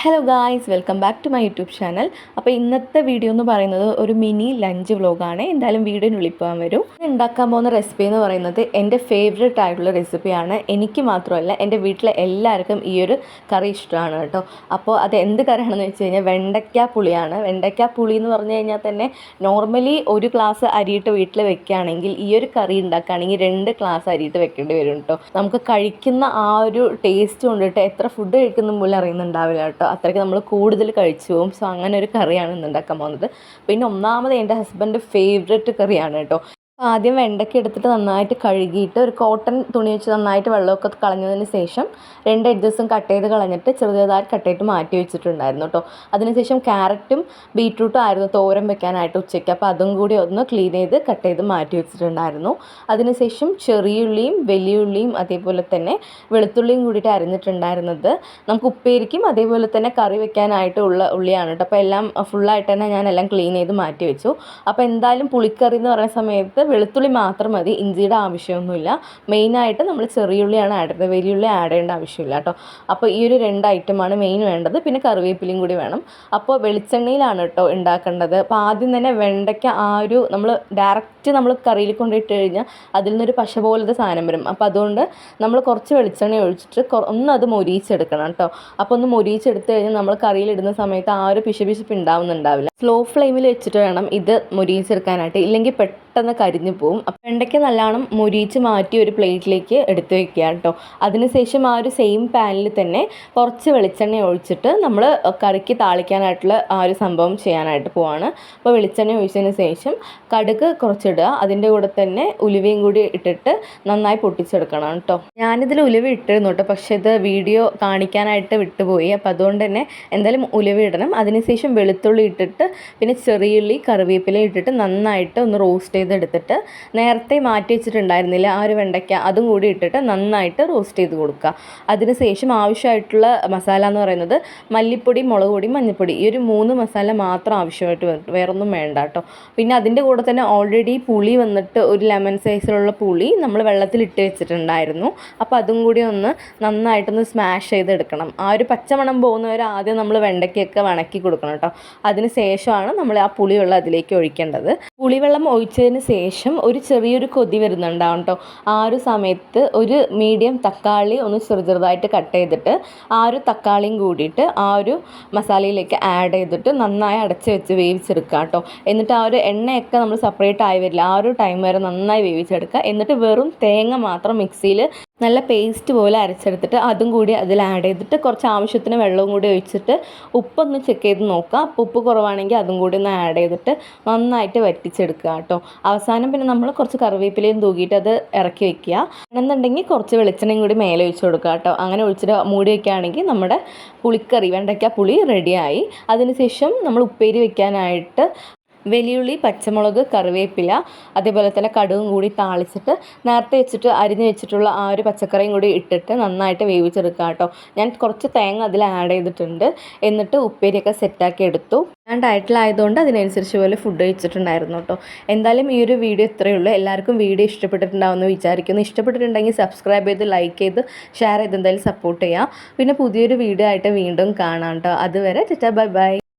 Hello guys, welcome back to my YouTube channel. അപ്പോൾ ഇന്നത്തെ video എന്ന് പറയുന്നത് ഒരു മിനി ലഞ്ച് വ്ലോഗാണ്. എന്തായാലും വീഡിയോനുള്ളിൽ പോകാൻ വരും. ഉണ്ടാക്കാൻ പോകുന്ന റെസിപ്പി എന്ന് പറയുന്നത് എൻ്റെ ഫേവറേറ്റ് ആയിട്ടുള്ള റെസിപ്പിയാണ്. എനിക്ക് മാത്രമല്ല, എൻ്റെ വീട്ടിലെ എല്ലാവർക്കും ഈ ഒരു കറി ഇഷ്ടമാണ് കേട്ടോ. അപ്പോൾ അത് എന്ത് കറിയാണെന്ന് വെച്ച് കഴിഞ്ഞാൽ വെണ്ടയ്ക്ക പുളിയാണ്. വെണ്ടയ്ക്ക പുളി എന്ന് പറഞ്ഞു കഴിഞ്ഞാൽ തന്നെ നോർമലി ഒരു ഗ്ലാസ് അരിയിട്ട് വീട്ടിൽ വെക്കുകയാണെങ്കിൽ ഈ ഒരു കറി ഉണ്ടാക്കുകയാണെങ്കിൽ 2 ഗ്ലാസ് അരിയിട്ട് വെക്കേണ്ടി വരും കേട്ടോ. നമുക്ക് കഴിക്കുന്ന ആ ഒരു ടേസ്റ്റ് കൊണ്ടിട്ട് എത്ര ഫുഡ് കഴിക്കുന്ന പോലും അറിയുന്നുണ്ടാവില്ല കേട്ടോ. അത്രയ്ക്ക് നമ്മൾ കൂടുതൽ കഴിച്ചു പോകും. സോ അങ്ങനെ ഒരു കറിയാണ് ഇന്ന് ഉണ്ടാക്കാൻ പോകുന്നത്. പിന്നെ ഒന്നാമത് എൻ്റെ ഹസ്ബൻഡ് ഫേവറേറ്റ് കറിയാണ് കേട്ടോ. ആദ്യം വെണ്ടയ്ക്ക എടുത്തിട്ട് നന്നായിട്ട് കഴുകിയിട്ട് ഒരു കോട്ടൺ തുണി വെച്ച് നന്നായിട്ട് വെള്ളമൊക്കെ കളഞ്ഞതിന് ശേഷം 2 എഡ്ജസും കട്ട് ചെയ്ത് കളഞ്ഞിട്ട് ചെറുതായി കട്ട് ചെയ്തിട്ട് മാറ്റി വെച്ചിട്ടുണ്ടായിരുന്നു കേട്ടോ. അതിനുശേഷം ക്യാരറ്റും ബീറ്റ്റൂട്ടും ആയിരുന്നു തോരൻ വെക്കാനായിട്ട് ഉച്ചയ്ക്ക്. അപ്പോൾ അതും കൂടി ഒന്ന് ക്ലീൻ ചെയ്ത് കട്ട് ചെയ്ത് മാറ്റി വെച്ചിട്ടുണ്ടായിരുന്നു. അതിനുശേഷം ചെറിയുള്ളിയും വലിയുള്ളിയും അതേപോലെ തന്നെ വെളുത്തുള്ളിയും കൂടിയിട്ട് അരിഞ്ഞിട്ടുണ്ടായിരുന്നത് നമുക്ക് ഉപ്പേരിക്കും അതേപോലെ തന്നെ കറി വെക്കാനായിട്ട് ഉള്ള ഉള്ളിയാണ് കേട്ടോ. അപ്പോൾ എല്ലാം ഫുള്ളായിട്ട് തന്നെ ഞാനെല്ലാം ക്ലീൻ ചെയ്ത് മാറ്റി വെച്ചു. അപ്പോൾ എന്തായാലും പുളിക്കറി എന്ന് പറയുന്ന സമയത്ത് വെളുത്തുള്ളി മാത്രം മതി, ഇഞ്ചിയുടെ ആവശ്യമൊന്നുമില്ല. മെയിനായിട്ട് നമ്മൾ ചെറിയുള്ളിയാണ് ആഡ് ചെയ്യുന്നത്, വലിയുള്ളി ആഡ് ചെയ്യേണ്ട ആവശ്യമില്ല കേട്ടോ. അപ്പോൾ ഈ ഒരു 2 ഐറ്റമാണ് മെയിൻ വേണ്ടത്. പിന്നെ കറിവേപ്പിലയും കൂടി വേണം. അപ്പോൾ വെളിച്ചെണ്ണയിലാണ് കേട്ടോ ഉണ്ടാക്കേണ്ടത്. അപ്പോൾ ആദ്യം തന്നെ വെണ്ടയ്ക്ക നമ്മൾ ഡയറക്റ്റ് നമ്മൾ കറിയിൽ കൊണ്ടിട്ട് കഴിഞ്ഞാൽ അതിൽ നിന്നൊരു പശ പോലത്തെ സാധനം വരും. അപ്പോൾ അതുകൊണ്ട് നമ്മൾ കുറച്ച് വെളിച്ചെണ്ണ ഒഴിച്ചിട്ട് അത് മൊരിയിച്ചെടുക്കണം കേട്ടോ. അപ്പോൾ ഒന്ന് മൊരിയിച്ചെടുത്ത് കഴിഞ്ഞാൽ നമ്മൾ കറിയിലിടുന്ന സമയത്ത് ആ ഒരു പിശുപിശുപ്പ് ഉണ്ടാവുന്നുണ്ടാവില്ല. സ്ലോ ഫ്ലെയിമിൽ വെച്ചിട്ട് വേണം ഇത് മൊരിയിച്ചെടുക്കാനായിട്ട്, ഇല്ലെങ്കിൽ പെട്ടെന്ന് കരിഞ്ഞു പോവും. അപ്പം വെണ്ടയ്ക്ക നല്ലോണം മൊരിയിച്ച് മാറ്റി ഒരു പ്ലേറ്റിലേക്ക് എടുത്ത് വെക്കുക കേട്ടോ. അതിനുശേഷം ആ ഒരു സെയിം പാനിൽ തന്നെ കുറച്ച് വെളിച്ചെണ്ണ ഒഴിച്ചിട്ട് നമ്മൾ കറിക്ക് താളിക്കാനായിട്ടുള്ള ആ ഒരു സംഭവം ചെയ്യാനായിട്ട് പോവാണ്. അപ്പോൾ വെളിച്ചെണ്ണ ഒഴിച്ചതിന് ശേഷം കടുക് കുറച്ചിടുക, അതിൻ്റെ കൂടെ തന്നെ ഉലുവയും കൂടി ഇട്ടിട്ട് നന്നായി പൊട്ടിച്ചെടുക്കണം കേട്ടോ. ഞാനിതിൽ ഉലുവ ഇട്ടിരുന്നു കേട്ടോ, പക്ഷേ ഇത് വീഡിയോ കാണിക്കാനായിട്ട് വിട്ടുപോയി. അപ്പോൾ അതുകൊണ്ട് തന്നെ എന്തായാലും ഉലുവ ഇടണം. അതിനുശേഷം വെളുത്തുള്ളി ഇട്ടിട്ട് പിന്നെ ചെറിയുള്ളി കറിവേപ്പില ഇട്ടിട്ട് നന്നായിട്ട് ഒന്ന് റോസ്റ്റ് ചെയ്തെടുത്തിട്ട് നേരത്തെ മാറ്റി വെച്ചിട്ടുണ്ടായിരുന്നില്ല ആ ഒരു വെണ്ടയ്ക്ക, അതും കൂടി ഇട്ടിട്ട് നന്നായിട്ട് റോസ്റ്റ് ചെയ്ത് കൊടുക്കുക. അതിനുശേഷം ആവശ്യമായിട്ടുള്ള മസാല എന്ന് പറയുന്നത് മല്ലിപ്പൊടി, മുളക് പൊടി, മഞ്ഞൾപ്പൊടി, ഈ ഒരു 3 മസാല മാത്രം ആവശ്യമായിട്ട് വേറൊന്നും വേണ്ട കേട്ടോ. പിന്നെ അതിൻ്റെ കൂടെ തന്നെ ഓൾറെഡി പുളി വന്നിട്ട് ഒരു ലെമൺ സൈസിലുള്ള പുളി നമ്മൾ വെള്ളത്തിലിട്ട് വെച്ചിട്ടുണ്ടായിരുന്നു. അപ്പോൾ അതും കൂടി ഒന്ന് നന്നായിട്ടൊന്ന് സ്മാഷ് ചെയ്തെടുക്കണം. ആ ഒരു പച്ചമണം പോകുന്നവരെ ആദ്യം നമ്മൾ വെണ്ടയ്ക്കൊക്കെ വണക്കി കൊടുക്കണം കേട്ടോ. അതിന് ശേഷമാണ് നമ്മൾ ആ പുളിവെള്ളം അതിലേക്ക് ഒഴിക്കേണ്ടത്. പുളിവെള്ളം ഒഴിച്ചതിന് ശേഷം ഒരു ചെറിയൊരു കൊതി വരുന്നുണ്ടാവും കേട്ടോ. ആ ഒരു സമയത്ത് ഒരു മീഡിയം തക്കാളി ഒന്ന് ചെറുതായിട്ട് കട്ട് ചെയ്തിട്ട് ആ ഒരു തക്കാളിയും കൂടിയിട്ട് ആ ഒരു മസാലയിലേക്ക് ആഡ് ചെയ്തിട്ട് നന്നായി അടച്ച് വെച്ച് വേവിച്ചെടുക്കുക കേട്ടോ. എന്നിട്ട് ആ ഒരു എണ്ണയൊക്കെ നമ്മൾ സെപ്പറേറ്റ് ആയി വരില്ല, ആ ഒരു ടൈം വരെ നന്നായി വേവിച്ചെടുക്കുക. എന്നിട്ട് വെറും തേങ്ങ മാത്രം മിക്സിയിൽ നല്ല പേസ്റ്റ് പോലെ അരച്ചെടുത്തിട്ട് അതും കൂടി അതിൽ ആഡ് ചെയ്തിട്ട് കുറച്ച് ആവശ്യത്തിന് വെള്ളവും കൂടി ഒഴിച്ചിട്ട് ഉപ്പൊന്ന് ചെക്ക് ചെയ്ത് നോക്കുക. ഉപ്പ് കുറവാണെങ്കിൽ അതും കൂടി ഒന്ന് ആഡ് ചെയ്തിട്ട് നന്നായിട്ട് വറ്റിച്ചെടുക്കുക കേട്ടോ. അവസാനം പിന്നെ നമ്മൾ കുറച്ച് കറിവേപ്പിലയും തൂക്കിയിട്ട് അത് ഇറക്കി വെക്കുക. എന്നുണ്ടെങ്കിൽ കുറച്ച് വെളിച്ചെണ്ണയും കൂടി മേലെ ഒഴിച്ച് കൊടുക്കുക കേട്ടോ. അങ്ങനെ ഒഴിച്ചിട്ട് മൂടി വയ്ക്കുകയാണെങ്കിൽ നമ്മുടെ പുളിക്കറി വെണ്ടയ്ക്ക പുളി റെഡിയായി. അതിനുശേഷം നമ്മൾ ഉപ്പേരി വെക്കാനായിട്ട് വലിയുള്ളി, പച്ചമുളക്, കറിവേപ്പില, അതേപോലെ തന്നെ കടുകും കൂടി താളിച്ചിട്ട് നേരത്തെ വെച്ചിട്ട് അരിഞ്ഞ് വെച്ചിട്ടുള്ള ആ ഒരു പച്ചക്കറിയും കൂടി ഇട്ടിട്ട് നന്നായിട്ട് വേവിച്ചെടുക്കുക കേട്ടോ. ഞാൻ കുറച്ച് തേങ്ങ അതിൽ ആഡ് ചെയ്തിട്ടുണ്ട്. എന്നിട്ട് ഉപ്പേരിയൊക്കെ സെറ്റാക്കി എടുത്തു. ഞാൻ ഡയറ്റിലായതുകൊണ്ട് അതിനനുസരിച്ച് പോലെ ഫുഡ് കഴിച്ചിട്ടുണ്ടായിരുന്നു കേട്ടോ. എന്തായാലും ഈ ഒരു വീഡിയോ ഇത്രയേ ഉള്ളൂ. എല്ലാവർക്കും വീഡിയോ ഇഷ്ടപ്പെട്ടിട്ടുണ്ടാവുമെന്ന് വിചാരിക്കുന്നു. ഇഷ്ടപ്പെട്ടിട്ടുണ്ടെങ്കിൽ സബ്സ്ക്രൈബ് ചെയ്ത് ലൈക്ക് ചെയ്ത് ഷെയർ ചെയ്ത് എന്തായാലും സപ്പോർട്ട് ചെയ്യുക. പിന്നെ പുതിയൊരു വീഡിയോ ആയിട്ട് വീണ്ടും കാണാം കേട്ടോ. അതുവരെ ബൈ ബൈ.